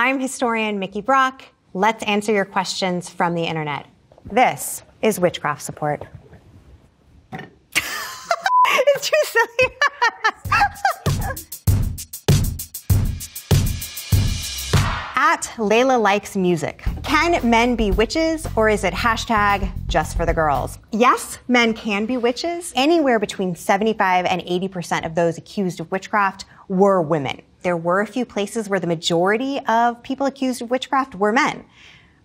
I'm historian Mickey Brock. Let's answer your questions from the internet. This is witchcraft support. It's too silly. At Layla Likes Music. Can men be witches, or is it hashtag just for the girls? Yes, men can be witches. Anywhere between 75 and 80% of those accused of witchcraft were women. There were a few places where the majority of people accused of witchcraft were men.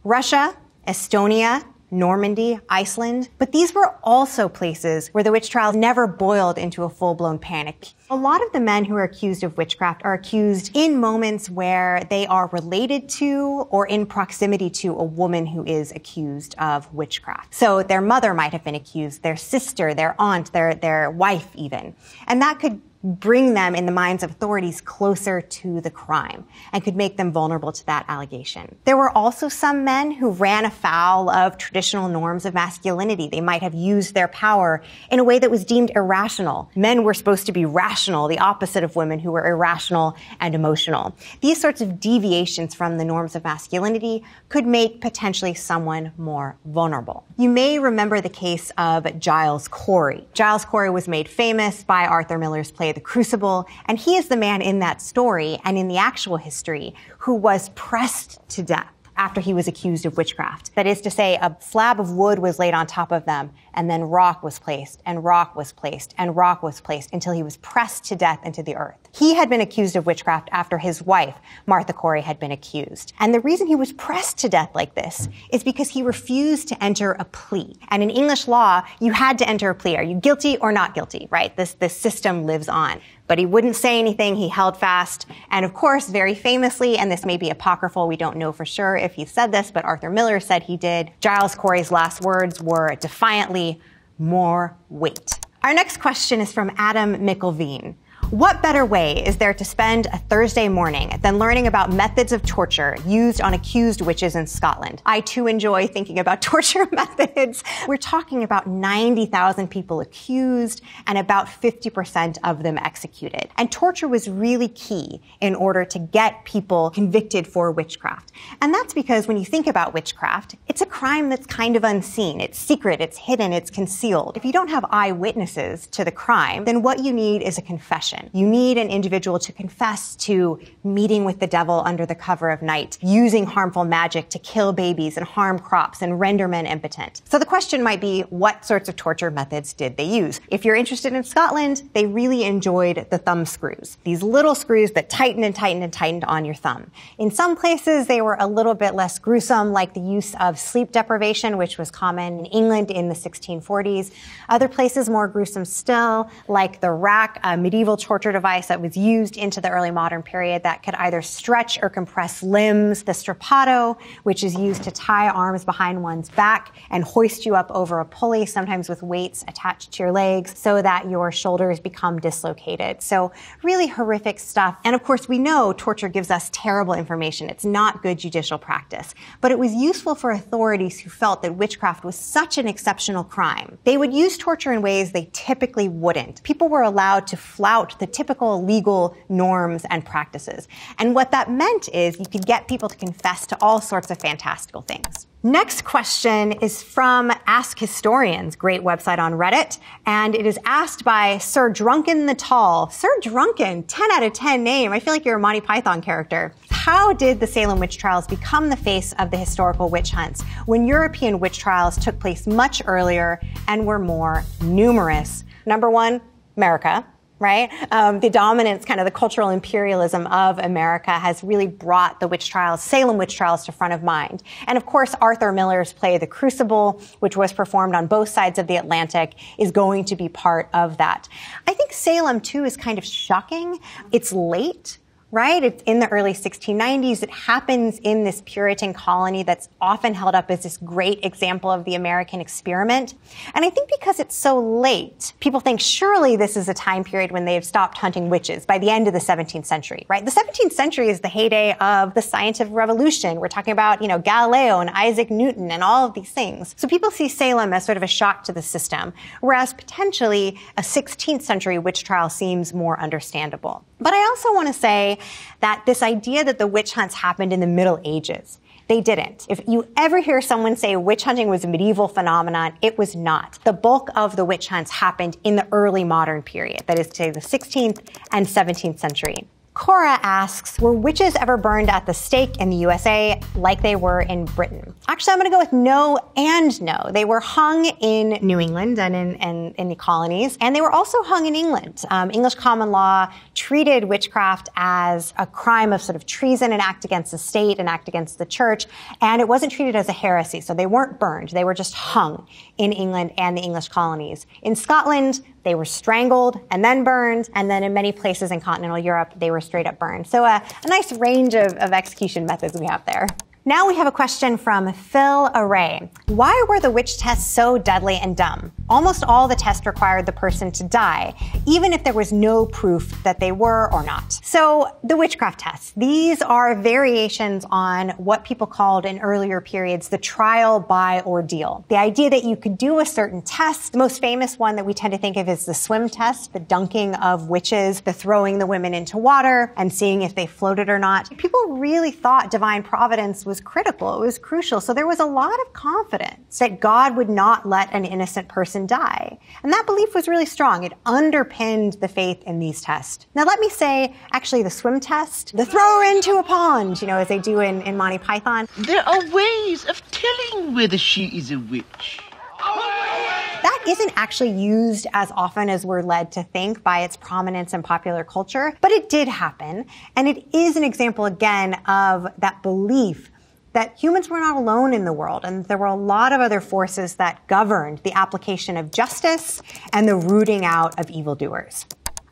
Russia, Estonia, Normandy, Iceland, but these were also places where the witch trials never boiled into a full-blown panic. A lot of the men who are accused of witchcraft are accused in moments where they are related to or in proximity to a woman who is accused of witchcraft. So their mother might have been accused, their sister, their aunt, their wife even. And that could bring them, in the minds of authorities, closer to the crime and could make them vulnerable to that allegation. There were also some men who ran afoul of traditional norms of masculinity. They might have used their power in a way that was deemed irrational. Men were supposed to be rational, the opposite of women who were irrational and emotional. These sorts of deviations from the norms of masculinity could make potentially someone more vulnerable. You may remember the case of Giles Corey. Giles Corey was made famous by Arthur Miller's play The Crucible, and he is the man in that story and in the actual history who was pressed to death after he was accused of witchcraft. That is to say, a slab of wood was laid on top of them, and then rock was placed, and rock was placed, and rock was placed until he was pressed to death into the earth. He had been accused of witchcraft after his wife, Martha Corey, had been accused. And the reason he was pressed to death like this is because he refused to enter a plea. And in English law, you had to enter a plea. Are you guilty or not guilty, right? This system lives on. But he wouldn't say anything. He held fast. And of course, very famously, and this may be apocryphal, we don't know for sure if he said this, but Arthur Miller said he did, Giles Corey's last words were defiantly, "More weight." Our next question is from Adam McIlveen. What better way is there to spend a Thursday morning than learning about methods of torture used on accused witches in Scotland? I too enjoy thinking about torture methods. We're talking about 90,000 people accused and about 50% of them executed. And torture was really key in order to get people convicted for witchcraft. And that's because when you think about witchcraft, it's a crime that's kind of unseen. It's secret, it's hidden, it's concealed. If you don't have eyewitnesses to the crime, then what you need is a confession. You need an individual to confess to meeting with the devil under the cover of night, using harmful magic to kill babies and harm crops and render men impotent. So the question might be, what sorts of torture methods did they use? If you're interested in Scotland, they really enjoyed the thumb screws. These little screws that tighten and tighten and tightened on your thumb. In some places, they were a little bit less gruesome, like the use of sleep deprivation, which was common in England in the 1640s. Other places more gruesome still, like the rack, a medieval torture device that was used into the early modern period that could either stretch or compress limbs. The strappato, which is used to tie arms behind one's back and hoist you up over a pulley, sometimes with weights attached to your legs, so that your shoulders become dislocated. So really horrific stuff. And of course, we know torture gives us terrible information. It's not good judicial practice. But it was useful for authorities who felt that witchcraft was such an exceptional crime. They would use torture in ways they typically wouldn't. People were allowed to flout the typical legal norms and practices. And what that meant is you could get people to confess to all sorts of fantastical things. Next question is from Ask Historians, great website on Reddit, and it is asked by Sir Drunken the Tall. Sir Drunken, 10 out of 10 name. I feel like you're a Monty Python character. How did the Salem witch trials become the face of the historical witch hunts when European witch trials took place much earlier and were more numerous? Number one, America. Right? The dominance, kind of the cultural imperialism of America has really brought the witch trials, Salem witch trials, to front of mind. And of course, Arthur Miller's play, The Crucible, which was performed on both sides of the Atlantic, is going to be part of that. I think Salem, too, is kind of shocking. It's late. Right? It's in the early 1690s. It happens in this Puritan colony that's often held up as this great example of the American experiment. And I think because it's so late, people think surely this is a time period when they have stopped hunting witches by the end of the 17th century, right? The 17th century is the heyday of the scientific revolution. We're talking about, Galileo and Isaac Newton and all of these things. So people see Salem as sort of a shock to the system, whereas potentially a 16th century witch trial seems more understandable. But I also want to say say that this idea that the witch hunts happened in the Middle Ages. They didn't. If you ever hear someone say witch hunting was a medieval phenomenon, it was not. The bulk of the witch hunts happened in the early modern period, that is to say the 16th and 17th century. Cora asks, were witches ever burned at the stake in the USA like they were in Britain? Actually, I'm going to go with no and no. They were hung in New England and in the colonies, and they were also hung in England. English common law treated witchcraft as a crime of sort of treason, an act against the state, an act against the church, and it wasn't treated as a heresy, so they weren't burned. They were just hung in England and the English colonies. In Scotland, they were strangled and then burned, and then in many places in continental Europe, they were straight up burned. So a nice range of execution methods we have there. Now we have a question from Phil Array. Why were the witch tests so deadly and dumb? Almost all the tests required the person to die, even if there was no proof that they were or not. So the witchcraft tests, these are variations on what people called in earlier periods the trial by ordeal. The idea that you could do a certain test, the most famous one that we tend to think of is the swim test, the dunking of witches, the throwing the women into water and seeing if they floated or not. People really thought divine providence was critical, it was crucial. So there was a lot of confidence that God would not let an innocent person die. And that belief was really strong. It underpinned the faith in these tests. Now let me say, actually the swim test, the throw her into a pond, as they do in Monty Python. There are ways of telling whether she is a witch. That isn't actually used as often as we're led to think by its prominence in popular culture, but it did happen. And it is an example, again, of that belief that humans were not alone in the world, and there were a lot of other forces that governed the application of justice and the rooting out of evildoers.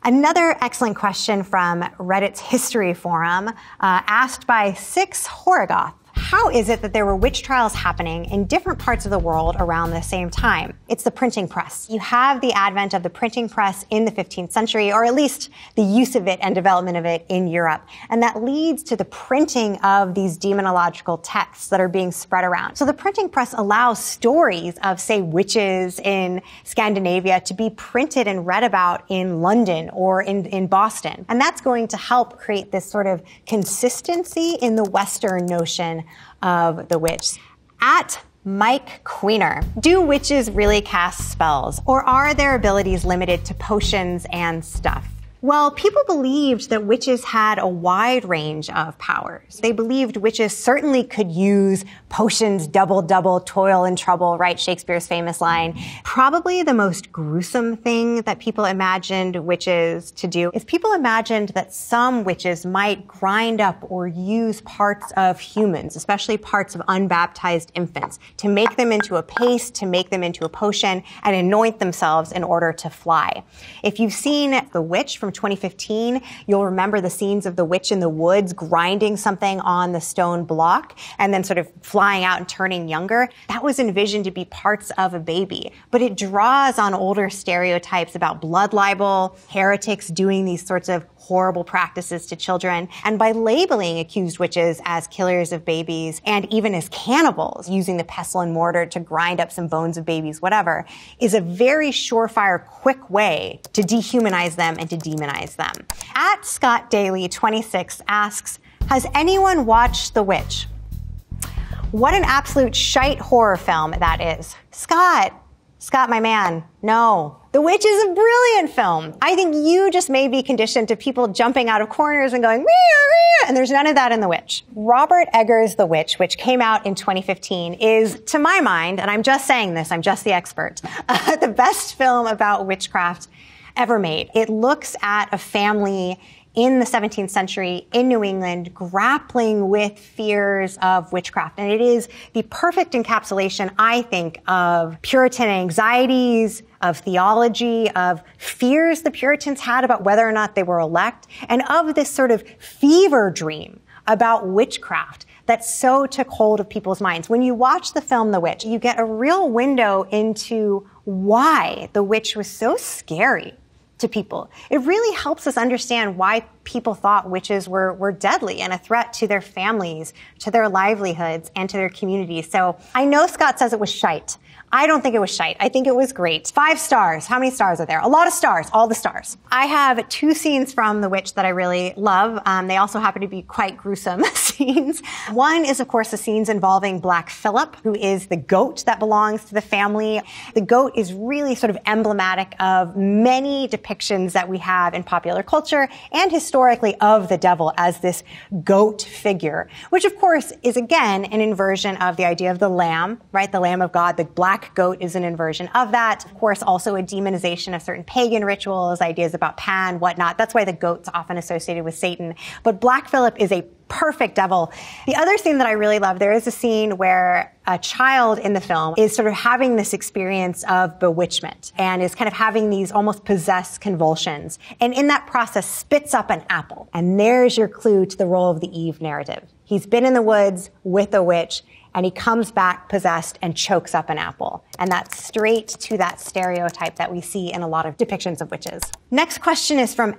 Another excellent question from Reddit's History Forum, asked by Six Horrigoth. How is it that there were witch trials happening in different parts of the world around the same time? It's the printing press. You have the advent of the printing press in the 15th century, or at least the use of it and development of it in Europe. And that leads to the printing of these demonological texts that are being spread around. So the printing press allows stories of, say, witches in Scandinavia to be printed and read about in London or in Boston. And that's going to help create this sort of consistency in the Western notion of the witch. At Mike Queener, do witches really cast spells, or are their abilities limited to potions and stuff? Well, people believed that witches had a wide range of powers. They believed witches certainly could use potions, double, toil and trouble, right? Shakespeare's famous line. Probably the most gruesome thing that people imagined witches to do is people imagined that some witches might grind up or use parts of humans, especially parts of unbaptized infants, to make them into a paste, to make them into a potion, and anoint themselves in order to fly. If you've seen The Witch from 2015, you'll remember the scenes of the witch in the woods grinding something on the stone block and then sort of flying out and turning younger. That was envisioned to be parts of a baby, but it draws on older stereotypes about blood libel, heretics doing these sorts of horrible practices to children. And by labeling accused witches as killers of babies and even as cannibals, using the pestle and mortar to grind up some bones of babies, whatever, is a very surefire, quick way to dehumanize them and to demonize them. At Scott Daly 26 asks, has anyone watched The Witch? What an absolute shite horror film that is. Scott, my man, no. The Witch is a brilliant film. I think you just may be conditioned to people jumping out of corners and going, meow, and there's none of that in The Witch. Robert Eggers' The Witch, which came out in 2015, is, to my mind, and I'm just saying this, I'm just the expert, the best film about witchcraft ever made. It looks at a family in the 17th century in New England grappling with fears of witchcraft. And it is the perfect encapsulation, I think, of Puritan anxieties, of theology, of fears the Puritans had about whether or not they were elect, and of this sort of fever dream about witchcraft that so took hold of people's minds. When you watch the film The Witch, you get a real window into why the witch was so scary to people. It really helps us understand why people thought witches were deadly and a threat to their families, to their livelihoods, and to their communities. So I know Scott says it was shite. I don't think it was shite. I think it was great. 5 stars. How many stars are there? A lot of stars. All the stars. I have 2 scenes from The Witch that I really love. They also happen to be quite gruesome scenes. One is, of course, the scenes involving Black Phillip, who is the goat that belongs to the family. The goat is really sort of emblematic of many depictions that we have in popular culture and historically of the devil as this goat figure, which, of course, is, again, an inversion of the idea of the lamb, right? The Lamb of God, the black goat is an inversion of that. Of course, also a demonization of certain pagan rituals, ideas about Pan, whatnot. That's why the goat's often associated with Satan. But Black Phillip is a perfect devil. The other scene that I really love, there is a scene where a child in the film is sort of having this experience of bewitchment and is kind of having these almost possessed convulsions. And in that process spits up an apple. And there's your clue to the role of the Eve narrative. He's been in the woods with a witch, and he comes back possessed and chokes up an apple. And that's straight to that stereotype that we see in a lot of depictions of witches. Next question is from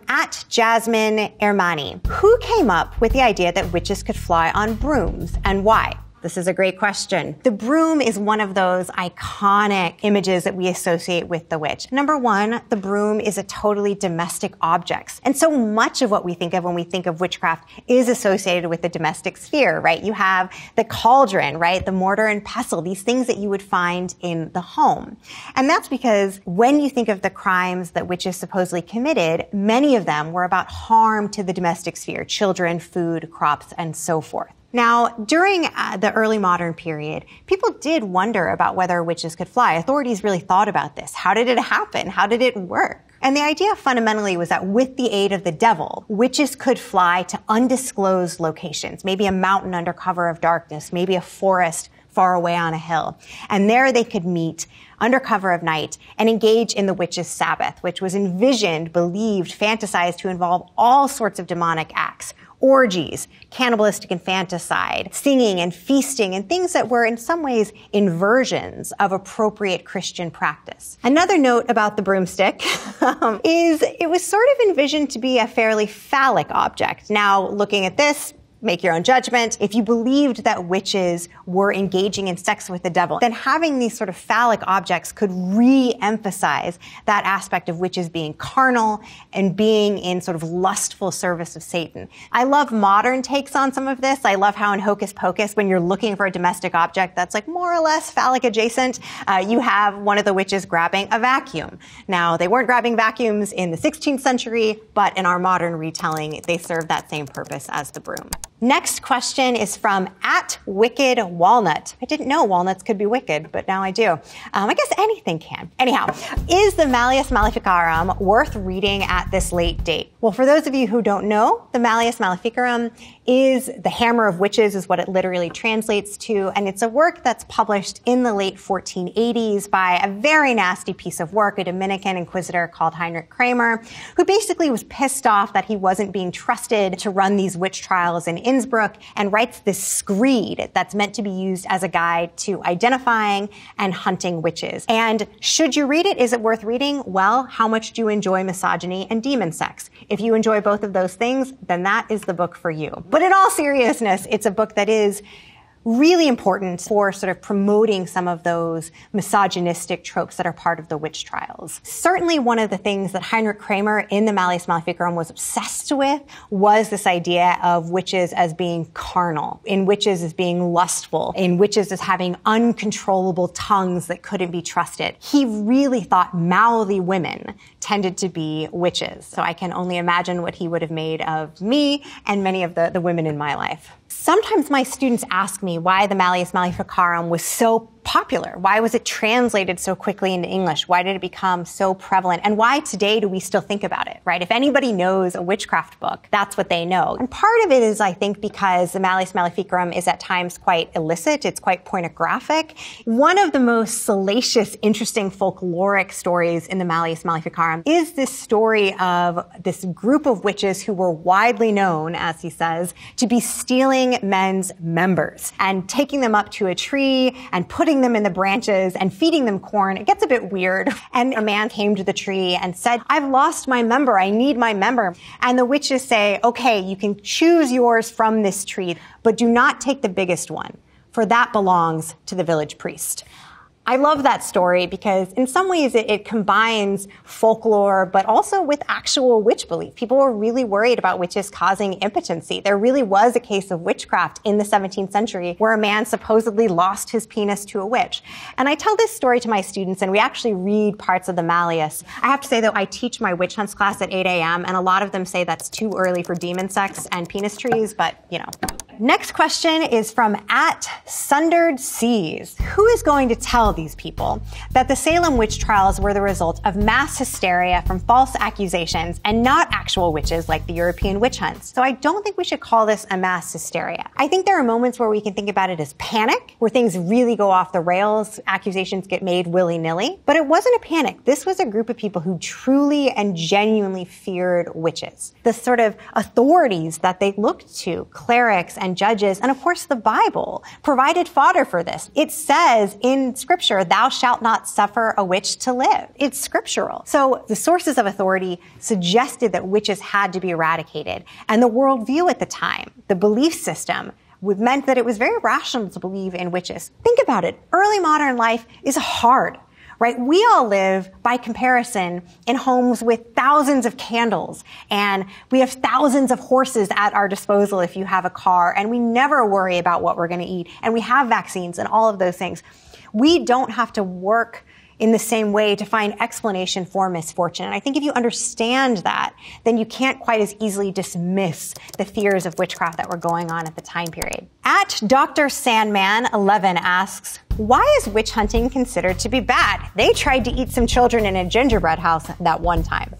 @Jasmine Ermani. Who came up with the idea that witches could fly on brooms, and why? This is a great question. The broom is one of those iconic images that we associate with the witch. Number one, the broom is a totally domestic object. And so much of what we think of when we think of witchcraft is associated with the domestic sphere, right? You have the cauldron, right? The mortar and pestle, these things that you would find in the home. And that's because when you think of the crimes that witches supposedly committed, many of them were about harm to the domestic sphere, children, food, crops, and so forth. Now, during the early modern period, people did wonder about whether witches could fly. Authorities really thought about this. How did it happen? How did it work? And the idea fundamentally was that with the aid of the devil, witches could fly to undisclosed locations, maybe a mountain under cover of darkness, maybe a forest far away on a hill. And there they could meet under cover of night and engage in the witch's Sabbath, which was envisioned, believed, fantasized to involve all sorts of demonic acts. Orgies, cannibalistic infanticide, singing and feasting, and things that were in some ways inversions of appropriate Christian practice. Another note about the broomstick is it was sort of envisioned to be a fairly phallic object. Now, looking at this, make your own judgment. If you believed that witches were engaging in sex with the devil, then having these sort of phallic objects could re-emphasize that aspect of witches being carnal and being in sort of lustful service of Satan. I love modern takes on some of this. I love how in Hocus Pocus, when you're looking for a domestic object that's like more or less phallic adjacent, you have one of the witches grabbing a vacuum. Now, they weren't grabbing vacuums in the 16th century, but in our modern retelling, they serve that same purpose as the broom. Next question is from @WickedWalnut. I didn't know walnuts could be wicked, but now I do. I guess anything can. Anyhow, is the Malleus Maleficarum worth reading at this late date? Well, for those of you who don't know, the Malleus Maleficarum is the Hammer of Witches is what it literally translates to, and it's a work that's published in the late 1480s by a very nasty piece of work, a Dominican inquisitor called Heinrich Kramer, who basically was pissed off that he wasn't being trusted to run these witch trials in Innsbruck, and writes this screed that's meant to be used as a guide to identifying and hunting witches. And should you read it? Is it worth reading? Well, how much do you enjoy misogyny and demon sex? If you enjoy both of those things, then that is the book for you. But in all seriousness, it's a book that is really important for sort of promoting some of those misogynistic tropes that are part of the witch trials. Certainly one of the things that Heinrich Kramer in the Malleus Maleficarum was obsessed with was this idea of witches as being carnal, in witches as being lustful, in witches as having uncontrollable tongues that couldn't be trusted. He really thought mouthy women tended to be witches. So I can only imagine what he would have made of me and many of the women in my life. Sometimes my students ask me why the Malleus Maleficarum was so popular. Why was it translated so quickly into English? Why did it become so prevalent? And why today do we still think about it, right? If anybody knows a witchcraft book, that's what they know. And part of it is, I think, because the Malleus Maleficarum is at times quite illicit. It's quite pornographic. One of the most salacious, interesting folkloric stories in the Malleus Maleficarum is this story of this group of witches who were widely known, as he says, to be stealing men's members and taking them up to a tree and putting hiding them in the branches and feeding them corn, it gets a bit weird. And a man came to the tree and said, I've lost my member. I need my member. And the witches say, okay, you can choose yours from this tree, but do not take the biggest one, for that belongs to the village priest. I love that story because in some ways it combines folklore, but also with actual witch belief. People were really worried about witches causing impotency. There really was a case of witchcraft in the 17th century where a man supposedly lost his penis to a witch. And I tell this story to my students, and we actually read parts of the Malleus. I have to say, though, I teach my witch hunts class at 8 a.m., and a lot of them say that's too early for demon sex and penis trees, but, you know. Next question is from @Sundered Seas. Who is going to tell these people that the Salem witch trials were the result of mass hysteria from false accusations and not actual witches like the European witch hunts? So I don't think we should call this a mass hysteria. I think there are moments where we can think about it as panic, where things really go off the rails, accusations get made willy-nilly. But it wasn't a panic. This was a group of people who truly and genuinely feared witches. The sort of authorities that they looked to, clerics and judges, and of course the Bible, provided fodder for this. It says in Scripture, thou shalt not suffer a witch to live. It's scriptural. So the sources of authority suggested that witches had to be eradicated. And the worldview at the time, the belief system, meant that it was very rational to believe in witches. Think about it. Early modern life is hard. Right? We all live, by comparison, in homes with thousands of candles, and we have thousands of horses at our disposal if you have a car, and we never worry about what we're going to eat, and we have vaccines and all of those things. We don't have to work in the same way to find explanation for misfortune. And I think if you understand that, then you can't quite as easily dismiss the fears of witchcraft that were going on at the time period. Dr. Sandman 11 asks, why is witch hunting considered to be bad? They tried to eat some children in a gingerbread house that one time.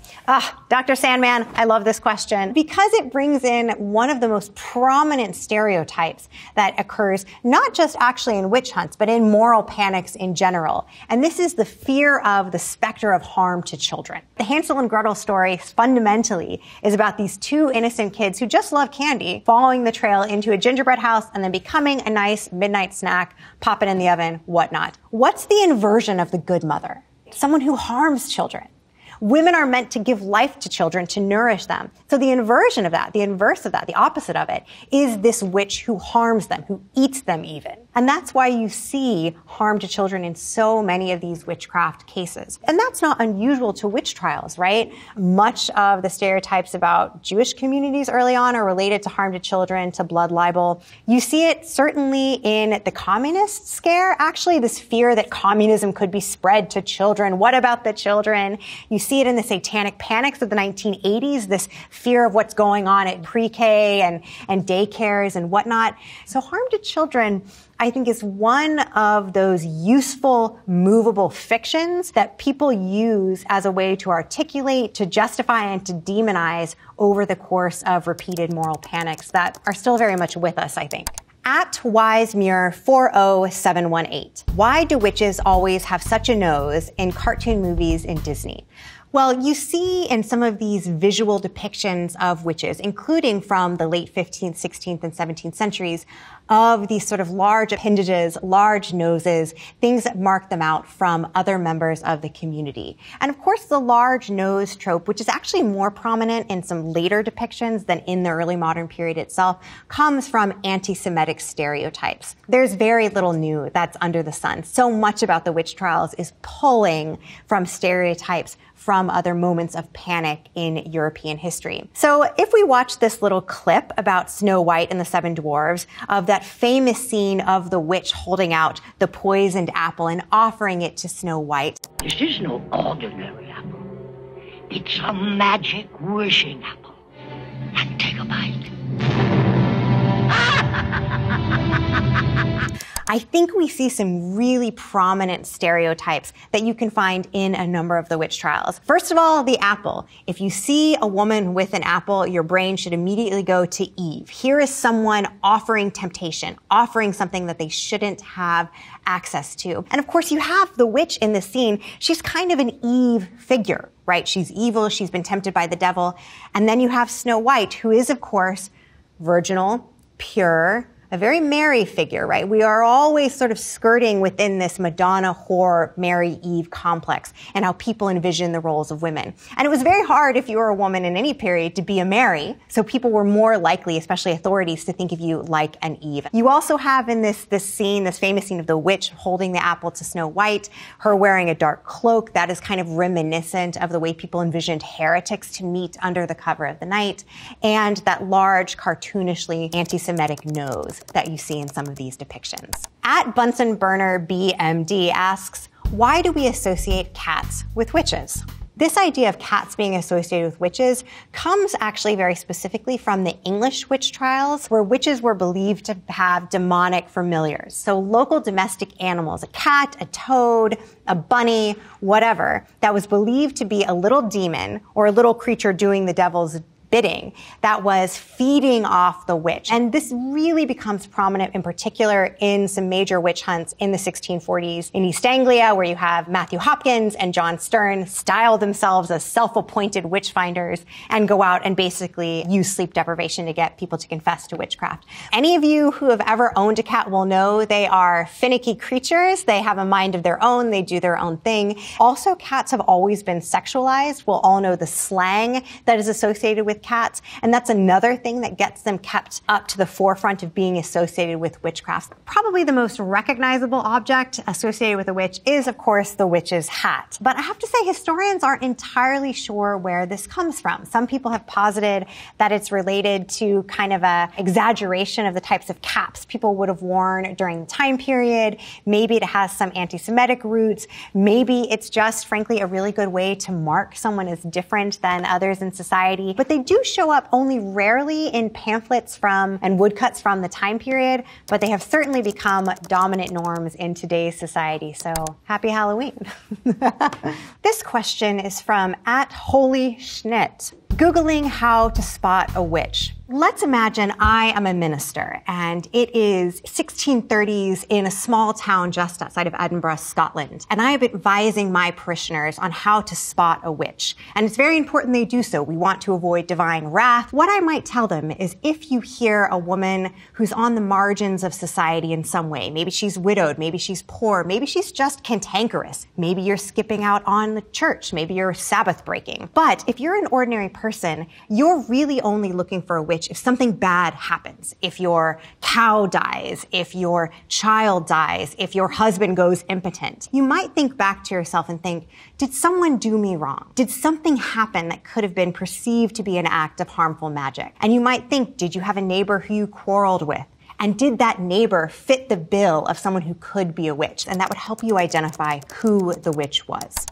Dr. Sandman, I love this question because it brings in one of the most prominent stereotypes that occurs not just actually in witch hunts, but in moral panics in general. And this is the fear of the specter of harm to children. The Hansel and Gretel story fundamentally is about these two innocent kids who just love candy, following the trail into a gingerbread house and then becoming a nice midnight snack, pop it in the oven, whatnot. What's the inversion of the good mother? Someone who harms children. Women are meant to give life to children, to nourish them. So the inversion of that, the inverse of that, the opposite of it, is this witch who harms them, who eats them even. And that's why you see harm to children in so many of these witchcraft cases. And that's not unusual to witch trials, right? Much of the stereotypes about Jewish communities early on are related to harm to children, to blood libel. You see it certainly in the communist scare, actually, this fear that communism could be spread to children. What about the children? You see it in the satanic panics of the 1980s, this fear of what's going on at pre-K and daycares and whatnot. So harm to children, I think, is one of those useful, movable fictions that people use as a way to articulate, to justify, and to demonize over the course of repeated moral panics that are still very much with us, I think. @WiseMuir40718. Why do witches always have such a nose in cartoon movies in Disney? Well, you see in some of these visual depictions of witches, including from the late 15th, 16th, and 17th centuries, of these sort of large appendages, large noses, things that mark them out from other members of the community. And of course, the large nose trope, which is actually more prominent in some later depictions than in the early modern period itself, comes from anti-Semitic stereotypes. There's very little new that's under the sun. So much about the witch trials is pulling from stereotypes from other moments of panic in European history. So if we watch this little clip about Snow White and the Seven Dwarfs, of that famous scene of the witch holding out the poisoned apple and offering it to Snow White. This is no ordinary apple. It's a magic wishing apple. And take a bite. I think we see some really prominent stereotypes that you can find in a number of the witch trials. First of all, the apple. If you see a woman with an apple, your brain should immediately go to Eve. Here is someone offering temptation, offering something that they shouldn't have access to. And of course, you have the witch in this scene. She's kind of an Eve figure, right? She's evil. She's been tempted by the devil. And then you have Snow White, who is, of course, virginal, pure, a very Mary figure, right? We are always sort of skirting within this Madonna, whore, Mary, Eve complex and how people envision the roles of women. And it was very hard if you were a woman in any period to be a Mary. So people were more likely, especially authorities, to think of you like an Eve. You also have in this scene, this famous scene of the witch holding the apple to Snow White, her wearing a dark cloak. That is kind of reminiscent of the way people envisioned heretics to meet under the cover of the night. And that large, cartoonishly anti-Semitic nose that you see in some of these depictions. At Bunsen Burner BMD asks, why do we associate cats with witches? This idea of cats being associated with witches comes actually very specifically from the English witch trials, where witches were believed to have demonic familiars. So local domestic animals, a cat, a toad, a bunny, whatever, that was believed to be a little demon or a little creature doing the devil's bidding that was feeding off the witch. And this really becomes prominent in particular in some major witch hunts in the 1640s in East Anglia, where you have Matthew Hopkins and John Stern style themselves as self-appointed witch finders and go out and basically use sleep deprivation to get people to confess to witchcraft. Any of you who have ever owned a cat will know they are finicky creatures. They have a mind of their own. They do their own thing. Also, cats have always been sexualized. We'll all know the slang that is associated with cats, and that's another thing that gets them kept up to the forefront of being associated with witchcraft. Probably the most recognizable object associated with a witch is, of course, the witch's hat. But I have to say, historians aren't entirely sure where this comes from. Some people have posited that it's related to kind of a exaggeration of the types of caps people would have worn during the time period. Maybe it has some anti-Semitic roots. Maybe it's just, frankly, a really good way to mark someone as different than others in society. But they do show up only rarely in pamphlets from and woodcuts from the time period, but they have certainly become dominant norms in today's society. So happy Halloween. This question is from @HolySchnit. Googling how to spot a witch. Let's imagine I am a minister and it is 1630s in a small town just outside of Edinburgh, Scotland. And I am advising my parishioners on how to spot a witch. And it's very important they do so. We want to avoid divine wrath. What I might tell them is if you hear a woman who's on the margins of society in some way, maybe she's widowed, maybe she's poor, maybe she's just cantankerous, maybe you're skipping out on the church, maybe you're Sabbath breaking. But if you're an ordinary person, you're really only looking for a witch if something bad happens. If your cow dies, if your child dies, if your husband goes impotent. You might think back to yourself and think, did someone do me wrong? Did something happen that could have been perceived to be an act of harmful magic? And you might think, did you have a neighbor who you quarreled with? And did that neighbor fit the bill of someone who could be a witch? And that would help you identify who the witch was.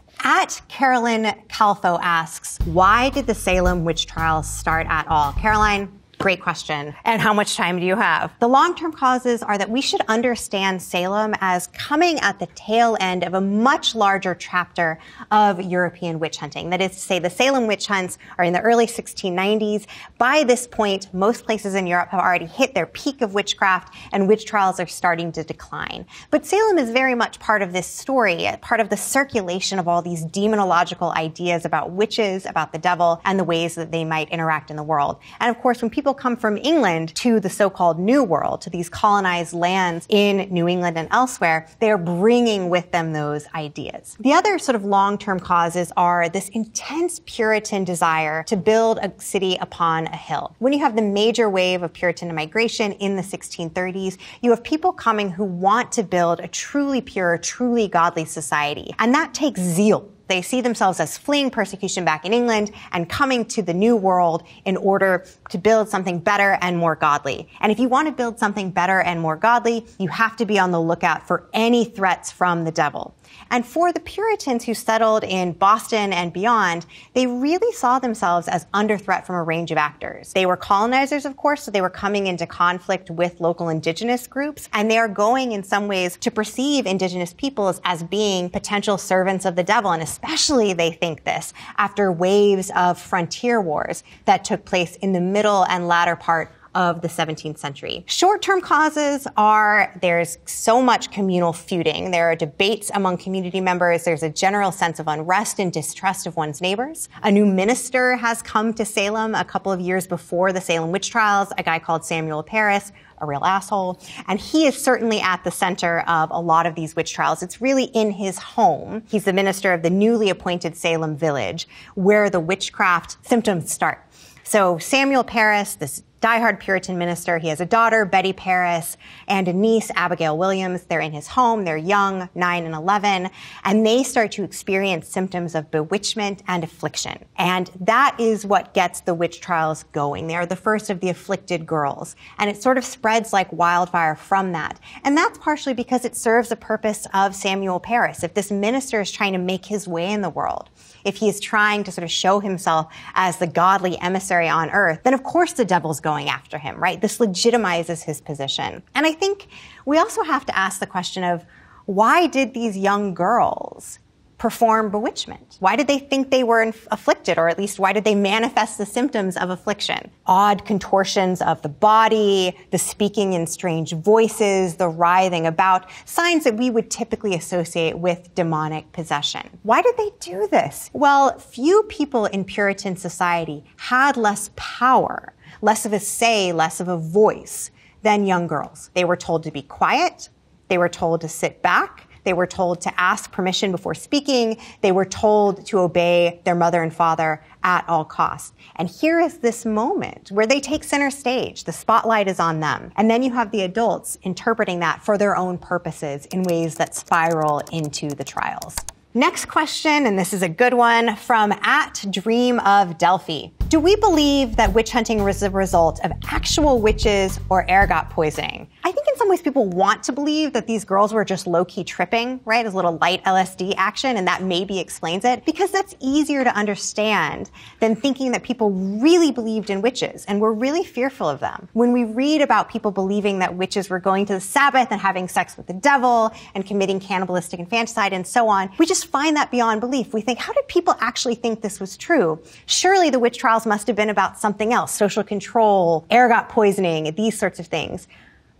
Carolyn Calfo asks, why did the Salem witch trials start at all? Caroline, great question. And how much time do you have? The long-term causes are that we should understand Salem as coming at the tail end of a much larger chapter of European witch hunting. That is to say, the Salem witch hunts are in the early 1690s. By this point, most places in Europe have already hit their peak of witchcraft, and witch trials are starting to decline. But Salem is very much part of this story, part of the circulation of all these demonological ideas about witches, about the devil, and the ways that they might interact in the world. And of course, when people come from England to the so-called New World, to these colonized lands in New England and elsewhere, they are bringing with them those ideas. The other sort of long-term causes are this intense Puritan desire to build a city upon a hill. When you have the major wave of Puritan migration in the 1630s, you have people coming who want to build a truly pure, truly godly society. And that takes zeal. They see themselves as fleeing persecution back in England and coming to the New World in order to build something better and more godly. And if you want to build something better and more godly, you have to be on the lookout for any threats from the devil. And for the Puritans who settled in Boston and beyond, they really saw themselves as under threat from a range of actors. They were colonizers, of course, so they were coming into conflict with local indigenous groups, and they are going in some ways to perceive indigenous peoples as being potential servants of the devil, and especially they think this after waves of frontier wars that took place in the middle and latter part of the 17th century. Short-term causes are there's so much communal feuding. There are debates among community members. There's a general sense of unrest and distrust of one's neighbors. A new minister has come to Salem a couple of years before the Salem witch trials, a guy called Samuel Parris, a real asshole. And he is certainly at the center of a lot of these witch trials. It's really in his home. He's the minister of the newly appointed Salem village, where the witchcraft symptoms start. So Samuel Parris, this diehard Puritan minister, he has a daughter, Betty Parris, and a niece, Abigail Williams. They're in his home. They're young, 9 and 11, and they start to experience symptoms of bewitchment and affliction. And that is what gets the witch trials going. They are the first of the afflicted girls, and it sort of spreads like wildfire from that. And that's partially because it serves the purpose of Samuel Parris. If this minister is trying to make his way in the world, if he is trying to sort of show himself as the godly emissary on earth, then of course the devil's going after him, right? This legitimizes his position. And I think we also have to ask the question of, why did these young girls perform bewitchment? Why did they think they were afflicted, or at least why did they manifest the symptoms of affliction? Odd contortions of the body, the speaking in strange voices, the writhing about, signs that we would typically associate with demonic possession. Why did they do this? Well, few people in Puritan society had less power, less of a say, less of a voice than young girls. They were told to be quiet. They were told to sit back. They were told to ask permission before speaking. They were told to obey their mother and father at all costs. And here is this moment where they take center stage. The spotlight is on them. And then you have the adults interpreting that for their own purposes in ways that spiral into the trials. Next question, and this is a good one, from @DreamOfDelphi. Do we believe that witch hunting was the result of actual witches or ergot poisoning? I think in some ways people want to believe that these girls were just low-key tripping, right, as a little light LSD action, and that maybe explains it, because that's easier to understand than thinking that people really believed in witches and were really fearful of them. When we read about people believing that witches were going to the Sabbath and having sex with the devil and committing cannibalistic infanticide and so on, we just find that beyond belief. We think, how did people actually think this was true? Surely the witch trials must have been about something else, social control, ergot poisoning, these sorts of things.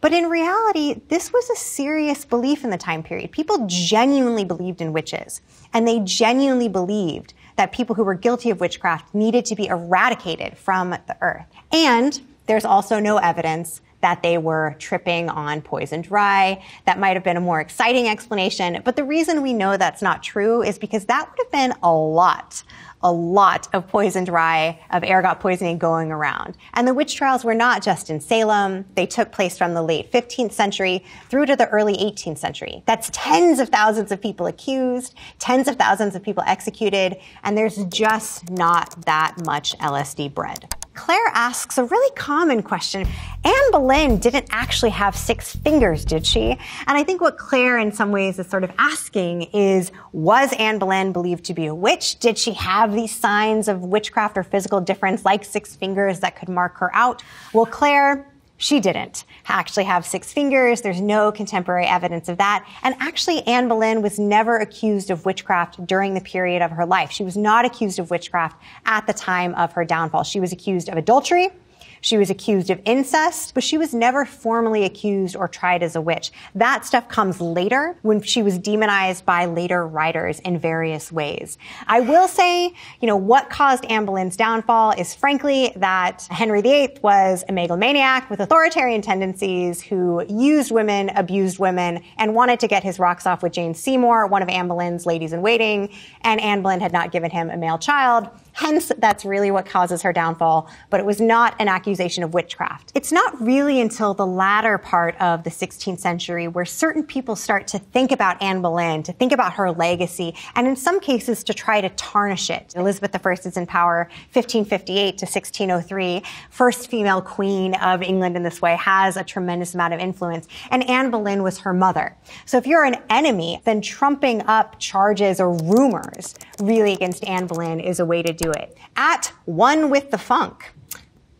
But in reality, this was a serious belief in the time period. People genuinely believed in witches, and they genuinely believed that people who were guilty of witchcraft needed to be eradicated from the earth. And there's also no evidence that they were tripping on poisoned rye. That might have been a more exciting explanation, but the reason we know that's not true is because that would have been a lot of poisoned rye, of ergot poisoning going around. And the witch trials were not just in Salem. They took place from the late 15th century through to the early 18th century. That's tens of thousands of people accused, tens of thousands of people executed, and there's just not that much LSD bread. Claire asks a really common question. Anne Boleyn didn't actually have 6 fingers, did she? And I think what Claire in some ways is sort of asking is, was Anne Boleyn believed to be a witch? Did she have these signs of witchcraft or physical difference like 6 fingers that could mark her out? Well, Claire, she didn't actually have 6 fingers. There's no contemporary evidence of that. And actually, Anne Boleyn was never accused of witchcraft during the period of her life. She was not accused of witchcraft at the time of her downfall. She was accused of adultery. She was accused of incest, but she was never formally accused or tried as a witch. That stuff comes later when she was demonized by later writers in various ways. I will say, what caused Anne Boleyn's downfall is frankly that Henry VIII was a megalomaniac with authoritarian tendencies who used women, abused women, and wanted to get his rocks off with Jane Seymour, one of Anne Boleyn's ladies in waiting, and Anne Boleyn had not given him a male child. Hence, that's really what causes her downfall, but it was not an accusation of witchcraft. It's not really until the latter part of the 16th century where certain people start to think about Anne Boleyn, to think about her legacy, and in some cases to try to tarnish it. Elizabeth I is in power 1558 to 1603, first female queen of England in this way, has a tremendous amount of influence, and Anne Boleyn was her mother. So if you're an enemy, then trumping up charges or rumors really against Anne Boleyn is a way to do it. @OneWithTheFunk.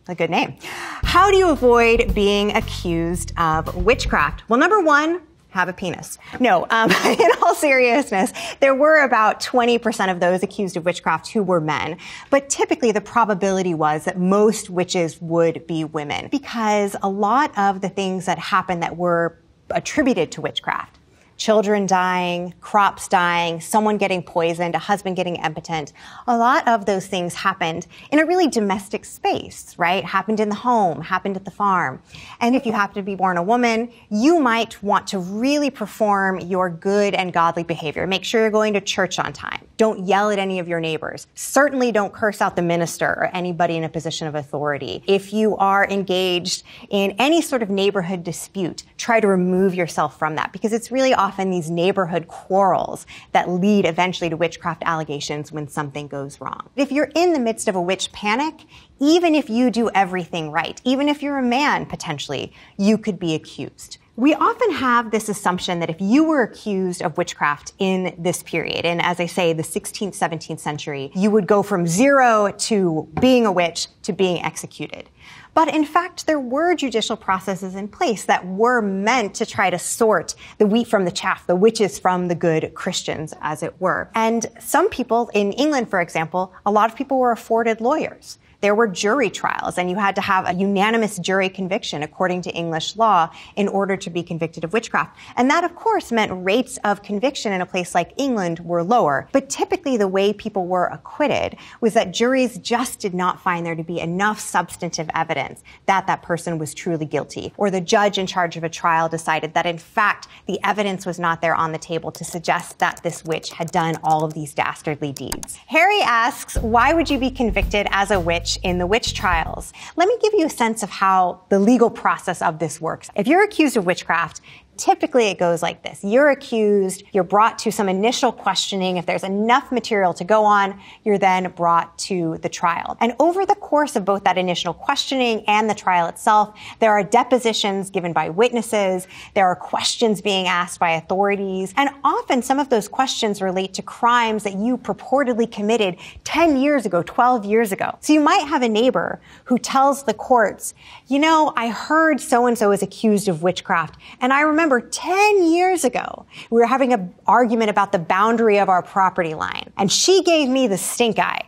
A good name. How do you avoid being accused of witchcraft? Well, number one, have a penis. No, in all seriousness, there were about 20% of those accused of witchcraft who were men. But typically the probability was that most witches would be women, because a lot of the things that happened that were attributed to witchcraft, children dying, crops dying, someone getting poisoned, a husband getting impotent. A lot of those things happened in a really domestic space, right? Happened in the home, happened at the farm. And if you happen to be born a woman, you might want to really perform your good and godly behavior. Make sure you're going to church on time. Don't yell at any of your neighbors. Certainly don't curse out the minister or anybody in a position of authority. If you are engaged in any sort of neighborhood dispute, try to remove yourself from that, because it's really often these neighborhood quarrels that lead eventually to witchcraft allegations when something goes wrong. If you're in the midst of a witch panic, even if you do everything right, even if you're a man potentially, you could be accused. We often have this assumption that if you were accused of witchcraft in this period, and as I say, the 16th, 17th century, you would go from zero to being a witch to being executed. But in fact, there were judicial processes in place that were meant to try to sort the wheat from the chaff, the witches from the good Christians, as it were. And some people, in England, for example, a lot of people were afforded lawyers. There were jury trials, and you had to have a unanimous jury conviction according to English law in order to be convicted of witchcraft. And that, of course, meant rates of conviction in a place like England were lower. But typically the way people were acquitted was that juries just did not find there to be enough substantive evidence that that person was truly guilty. Or the judge in charge of a trial decided that, in fact, the evidence was not there on the table to suggest that this witch had done all of these dastardly deeds. Harry asks, why would you be convicted as a witch in the witch trials? Let me give you a sense of how the legal process of this works. If you're accused of witchcraft, typically it goes like this. You're accused, you're brought to some initial questioning. If there's enough material to go on, you're then brought to the trial. And over the course of both that initial questioning and the trial itself, there are depositions given by witnesses, there are questions being asked by authorities, and often some of those questions relate to crimes that you purportedly committed 10 years ago, 12 years ago. So you might have a neighbor who tells the courts, you know, I heard so-and-so is accused of witchcraft, and I remember 10 years ago, we were having an argument about the boundary of our property line, and she gave me the stink eye.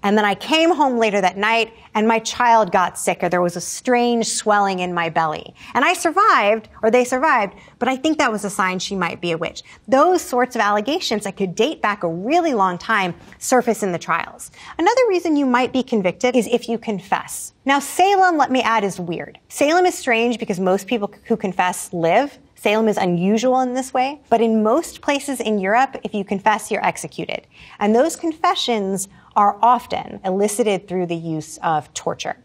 And then I came home later that night, and my child got sick, or there was a strange swelling in my belly. And I survived, or they survived, but I think that was a sign she might be a witch. Those sorts of allegations that could date back a really long time surface in the trials. Another reason you might be convicted is if you confess. Now, Salem, let me add, is weird. Salem is strange because most people who confess live. Salem is unusual in this way, but in most places in Europe, if you confess, you're executed. And those confessions are often elicited through the use of torture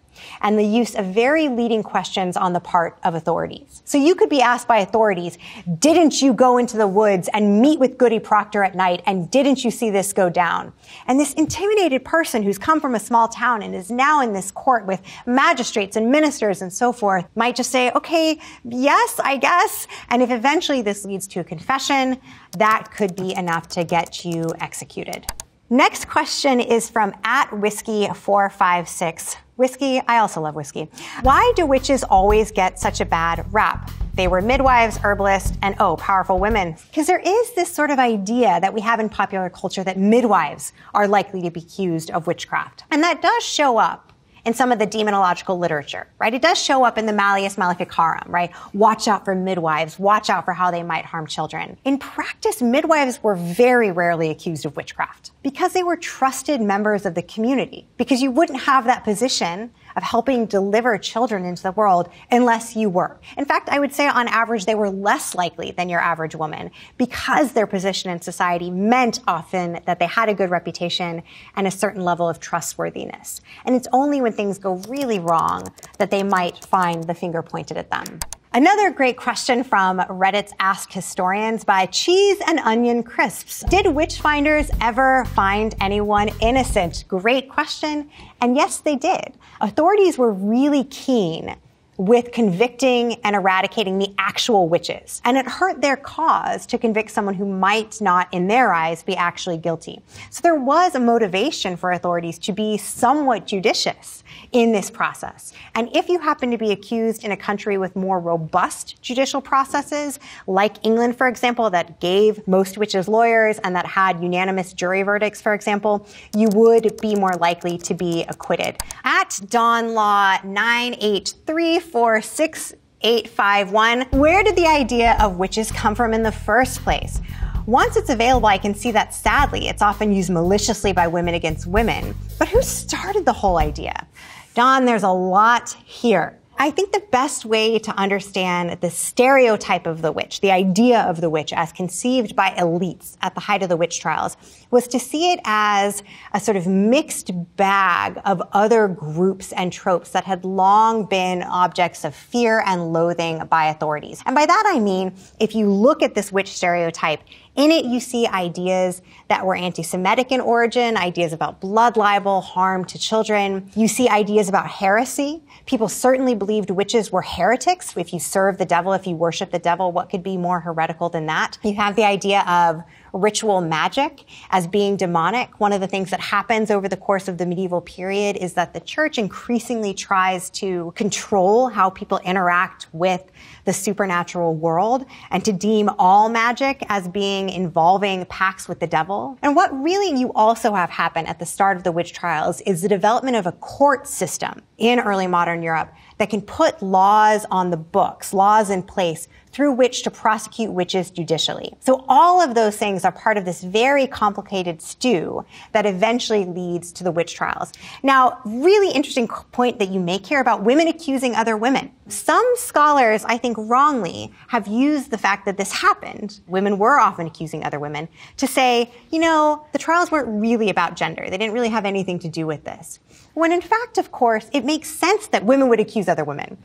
and the use of very leading questions on the part of authorities. So you could be asked by authorities, didn't you go into the woods and meet with Goody Proctor at night, and didn't you see this go down? And this intimidated person who's come from a small town and is now in this court with magistrates and ministers and so forth might just say, okay, yes, I guess. And if eventually this leads to a confession, that could be enough to get you executed. Next question is from @whiskey456. Whiskey, I also love whiskey. Why do witches always get such a bad rap? They were midwives, herbalists, and powerful women. Because there is this sort of idea that we have in popular culture that midwives are likely to be accused of witchcraft. And that does show up in some of the demonological literature, right? It does show up in the Malleus Maleficarum, right? Watch out for midwives. Watch out for how they might harm children. In practice, midwives were very rarely accused of witchcraft because they were trusted members of the community, because you wouldn't have that position of helping deliver children into the world unless you were. In fact, I would say on average, they were less likely than your average woman because their position in society meant often that they had a good reputation and a certain level of trustworthiness. And it's only when things go really wrong that they might find the finger pointed at them. Another great question from Reddit's Ask Historians by Cheese and Onion Crisps. Did witch finders ever find anyone innocent? Great question. And yes, they did. Authorities were really keen with convicting and eradicating the actual witches. And it hurt their cause to convict someone who might not, in their eyes, be actually guilty. So there was a motivation for authorities to be somewhat judicious in this process. And if you happen to be accused in a country with more robust judicial processes, like England, for example, that gave most witches lawyers and that had unanimous jury verdicts, for example, you would be more likely to be acquitted. @DawnLaw98346 851. Where did the idea of witches come from in the first place? Once it's available, I can see that sadly, it's often used maliciously by women against women. But who started the whole idea? Don, there's a lot here. I think the best way to understand the stereotype of the witch, the idea of the witch as conceived by elites at the height of the witch trials, was to see it as a sort of mixed bag of other groups and tropes that had long been objects of fear and loathing by authorities. And by that I mean, if you look at this witch stereotype, in it, you see ideas that were anti-Semitic in origin, ideas about blood libel, harm to children. You see ideas about heresy. People certainly believed witches were heretics. If you serve the devil, if you worship the devil, what could be more heretical than that? You have the idea of ritual magic as being demonic. One of the things that happens over the course of the medieval period is that the church increasingly tries to control how people interact with the supernatural world and to deem all magic as being involving pacts with the devil. And what really you also have happen at the start of the witch trials is the development of a court system in early modern Europe that can put laws on the books, laws in place through which to prosecute witches judicially. So all of those things are part of this very complicated stew that eventually leads to the witch trials. Now, really interesting point that you make here about women accusing other women. Some scholars, I think wrongly, have used the fact that this happened, women were often accusing other women, to say, you know, the trials weren't really about gender. They didn't really have anything to do with this. When in fact, of course, it makes sense that women would accuse other women.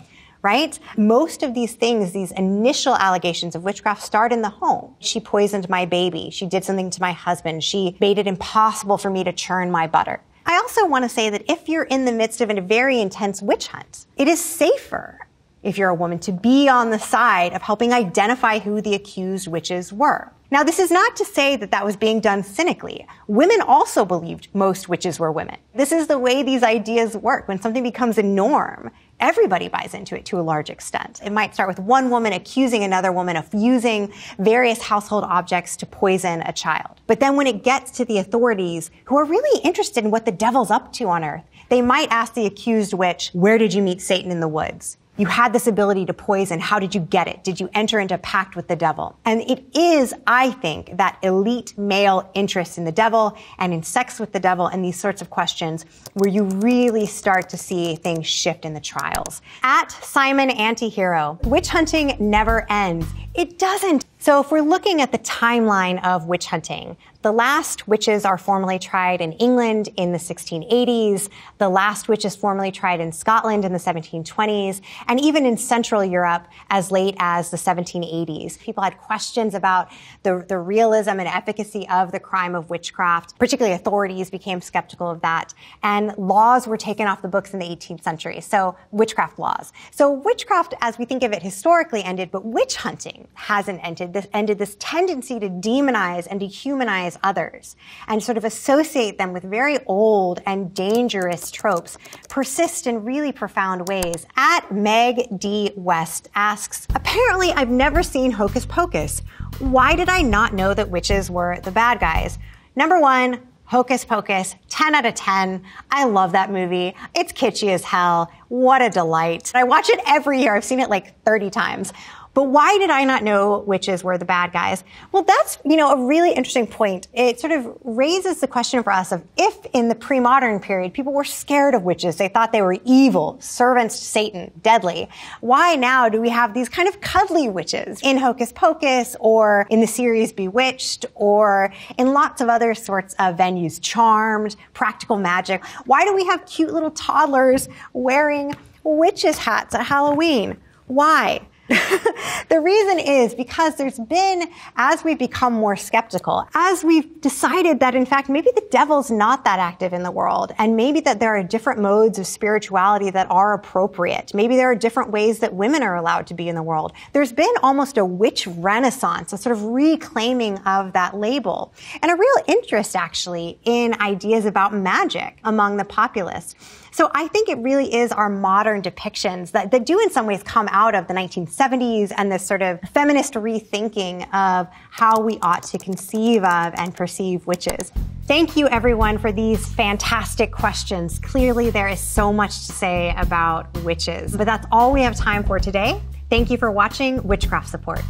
Right? Most of these things, these initial allegations of witchcraft start in the home. She poisoned my baby. She did something to my husband. She made it impossible for me to churn my butter. I also want to say that if you're in the midst of a very intense witch hunt, it is safer, if you're a woman, to be on the side of helping identify who the accused witches were. Now, this is not to say that that was being done cynically. Women also believed most witches were women. This is the way these ideas work. When something becomes a norm, everybody buys into it to a large extent. It might start with one woman accusing another woman of using various household objects to poison a child. But then when it gets to the authorities, who are really interested in what the devil's up to on earth, they might ask the accused witch, where did you meet Satan in the woods? You had this ability to poison. How did you get it? Did you enter into a pact with the devil? And it is, I think, that elite male interest in the devil and in sex with the devil and these sorts of questions where you really start to see things shift in the trials. At Simon Antihero, witch hunting never ends. It doesn't. So if we're looking at the timeline of witch hunting, the last witches are formally tried in England in the 1680s. The last witches formally tried in Scotland in the 1720s, and even in Central Europe as late as the 1780s. People had questions about the realism and efficacy of the crime of witchcraft. Particularly authorities became skeptical of that, and laws were taken off the books in the 18th century. So witchcraft laws. So witchcraft, as we think of it historically, ended, but witch hunting hasn't ended. This tendency to demonize and dehumanize others and sort of associate them with very old and dangerous tropes persist in really profound ways. At Meg D. West asks, apparently I've never seen Hocus Pocus. Why did I not know that witches were the bad guys? Number one, Hocus Pocus, 10 out of 10. I love that movie. It's kitschy as hell. What a delight. I watch it every year. I've seen it like 30 times. But why did I not know witches were the bad guys? Well, that's, a really interesting point. It sort of raises the question for us of if in the pre-modern period people were scared of witches, they thought they were evil, servants to Satan, deadly. Why now do we have these kind of cuddly witches in Hocus Pocus or in the series Bewitched or in lots of other sorts of venues, Charmed, Practical Magic? Why do we have cute little toddlers wearing witches' hats at Halloween? Why? The reason is because there's been, as we've become more skeptical, as we've decided that in fact maybe the devil's not that active in the world, and maybe that there are different modes of spirituality that are appropriate. Maybe there are different ways that women are allowed to be in the world. There's been almost a witch renaissance, a sort of reclaiming of that label, and a real interest actually in ideas about magic among the populace. So I think it really is our modern depictions that do in some ways come out of the 1970s and this sort of feminist rethinking of how we ought to conceive of and perceive witches. Thank you, everyone, for these fantastic questions. Clearly, there is so much to say about witches, but that's all we have time for today. Thank you for watching Witchcraft Support.